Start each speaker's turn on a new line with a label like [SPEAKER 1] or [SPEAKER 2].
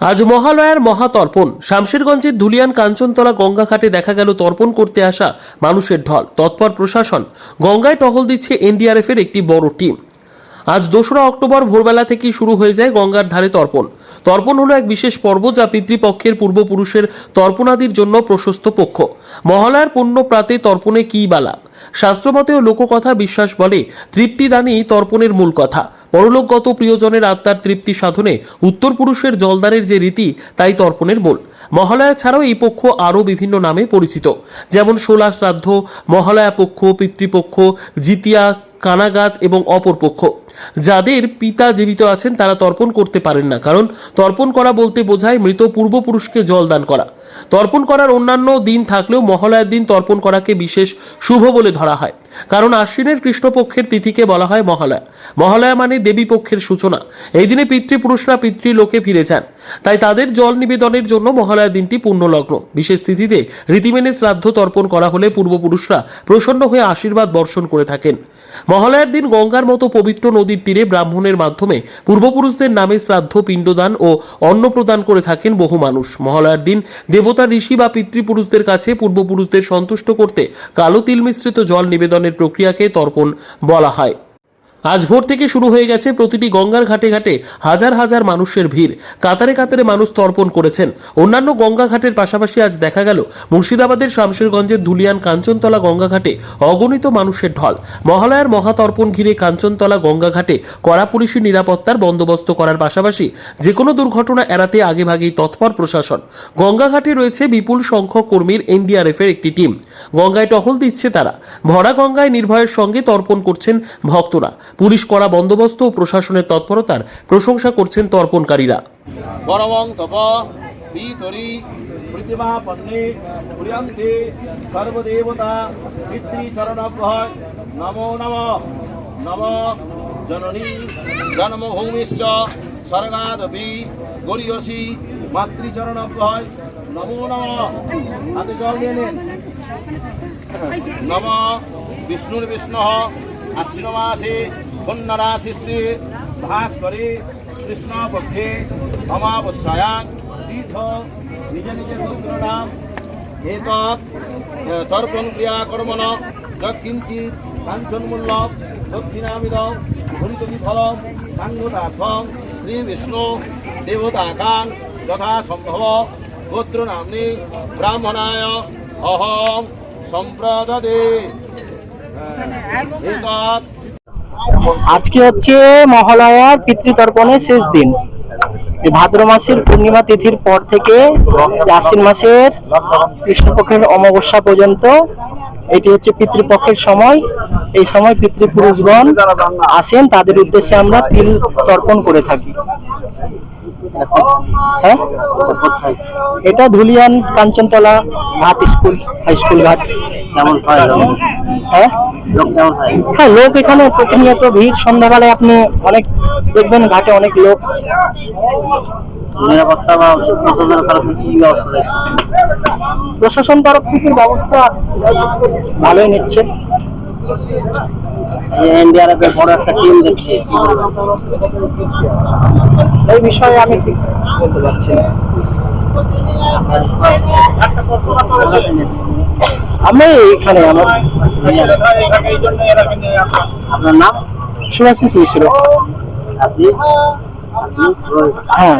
[SPEAKER 1] আজ মহালয়ার মহাতর্পণ। শামশেরগঞ্জের ধুলিয়ান কাঞ্চনতলা গঙ্গাঘাটে দেখা গেল তর্পণ করতে আসা মানুষের ঢল। তৎপর প্রশাসন। গঙ্গায় টহল দিচ্ছে এনডিআরএফ এর একটি বড় টিম। আজ 2রা অক্টোবর ভোরবেলা থেকেই শুরু হয়ে যায় গঙ্গার ধারে তর্পণ। তর্পণ হলো এক বিশেষ পর্ব, যা পিতৃপক্ষের পূর্বপুরুষের তর্পণাদির জন্য প্রশস্ত পক্ষ। মহালয়ার পুণ্য প্রাতে তর্পণে কী বালা? শাস্ত্রমতে ও লোককথা বিশ্বাস বলে তৃপ্তিদানই তর্পণের মূল কথা। পরলোকগত প্রিয়জনের আত্মার তৃপ্তি সাধনে উত্তর পুরুষের জলদানের যে রীতি, তাই তর্পণের মূল। মহালয়া ছাড়াও এই পক্ষ আরও বিভিন্ন নামে পরিচিত, যেমন ষোলা শ্রাদ্ধ, মহালয়া পক্ষ, পিতৃপক্ষ, জিতিয়া, কানাগাত এবং অপর পক্ষ। যাদের পিতা জীবিত আছেন তারা তর্পণ করতে পারেন না, কারণ তর্পণ করা বলতে বোঝায় মৃত পূর্বপুরুষকে জল দান করা। তর্পণ করার অন্যান্য দিন থাকলেও মহালয়ার দিন তর্পণ করাকে বিশেষ শুভ বলে ধরা হয়, কারণ আশ্বিনের কৃষ্ণপক্ষের তিথিকে বলা হয় মহালয়া। মহালয়া মানে দেবী পক্ষের সূচনা। এই দিনে পিতৃপুরুষরা পিতৃলোকে ফিরে যান, তাই তাদের জল নিবেদনের জন্য মহালয়া দিনটি পুণ্যলগ্ন। বিশেষ তিথিতে রীতি মেনে শ্রাদ্ধ তর্পণ করা হলে পূর্বপুরুষরা প্রসন্ন হয়ে আশীর্বাদ বর্ষণ করে থাকেন। মহালয়ার দিন গঙ্গার মতো পবিত্র নদীর তীরে ব্রাহ্মণের মাধ্যমে পূর্বপুরুষদের নামে শ্রাদ্ধ, পিণ্ডদান ও অন্ন প্রদান করে থাকেন বহু মানুষ। মহালয়ার দিন দেবতা, ঋষি বা পিতৃপুরুষদের কাছে পূর্বপুরুষদের সন্তুষ্ট করতে কালো তিল মিশ্রিত জল নিবেদনের প্রক্রিয়াকে তর্পণ বলা হয়। আজ ভোর থেকে শুরু হয়ে গেছে প্রতিটি গঙ্গার ঘাটে ঘাটে হাজার হাজার মানুষের ভিড়। কাতারে কাতারে মানুষ তর্পণ করেছেন। অন্যান্য গঙ্গা ঘাটের পাশাপাশি আজ দেখা গেল মুর্শিদাবাদের শামশেরগঞ্জের ধুলিয়ান কাঞ্চনতলা গঙ্গা ঘাটে অগণিত মানুষের ঢল। মহালয়ার মহাতর্পণ ঘিরে কাঞ্চনতলা গঙ্গা ঘাটে কড়া পুলিশি নিরাপত্তার বন্দোবস্ত করার পাশাপাশি যে কোনো দুর্ঘটনা এড়াতে আগেভাগেই তৎপর প্রশাসন। গঙ্গা ঘাটে রয়েছে বিপুল সংখ্যক কর্মীর এনডিআরএফ এর একটি টিম। গঙ্গায় টহল দিচ্ছে তারা। ভরা গঙ্গায় নির্ভয়ের সঙ্গে তর্পণ করছেন ভক্তরা। পুলিশ করা বন্দোবস্ত ও প্রশাসনের তৎপরতার প্রশংসা করছেন তর্পণকারীরা।
[SPEAKER 2] পরমং তপ পিতরি প্রতিমা পন্নে প্রিয়ন্তে সর্বদেবতা পিতৃচরণভ্যয় নমো নমঃ। নম জননী জন্মভূমিশ্চ স্বর্গাদপি গরীয়সী মাতৃচরণভ্যয় নমো নমঃ। হাতে জল নিয়ে নিন। নম বিষ্ণুর বিষ্ণু আশ্বিন মাসে কন্যারাশিস্তে ভাস্করে কৃষ্ণপক্ষে অমাবস্যায়াং তীর্থ নিজ নিজ গোত্র নাম এতৎ তর্পণ ক্রিয়াকর্মণ যৎকিঞ্চিৎ কাঞ্চনমূল্য দক্ষিণামিদং ধরিতমি ফলম সাঙ্গতার্থং শ্রী বিষ্ণু দেবতাকাং যথা সম্ভব গোত্র নাম্নি ব্রাহ্মণায় অহং সম্প্রদদে। এতৎ
[SPEAKER 3] আজকে হচ্ছে মহালয়ার পিতৃতর্পণের শেষ দিন। এই ভাদ্র মাসের পূর্ণিমা তিথির পর থেকে আশ্বিন মাসের কৃষ্ণপক্ষের অমাবস্যা পর্যন্ত এটি হচ্ছে পিতৃপক্ষের সময়। এই সময় পিতৃপুরুষগণ আসেন, তাদের উদ্দেশ্যে আমরা তিল তর্পণ করে থাকি। হ্যাঁ, এটা ধুলিয়ান কাঞ্চনতলা ঘাট স্কুল, হাই স্কুল ঘাট। হ্যাঁ হ্যাঁ, লোক এখানে প্রতিনিয়ত ভিড়। সন্ধ্যাবেলায় আপনি অনেক দেখবেন ঘাটে অনেক লোক।
[SPEAKER 4] নিরাপত্তা বা প্রশাসনের তরফ থেকে কি ব্যবস্থা দেখছে?
[SPEAKER 3] প্রশাসন তরফ থেকে ব্যবস্থা ভালোই নিচ্ছে।
[SPEAKER 4] এনডিআরএফ এর বড় একটা টিম দেখছি,
[SPEAKER 3] এই বিষয়ে আমি ঠিক বলতে পারছি না। আমি এখানে
[SPEAKER 4] আপনার নাম?
[SPEAKER 3] সুভাশিস মিশ্র।
[SPEAKER 4] আপনি?
[SPEAKER 3] হ্যাঁ।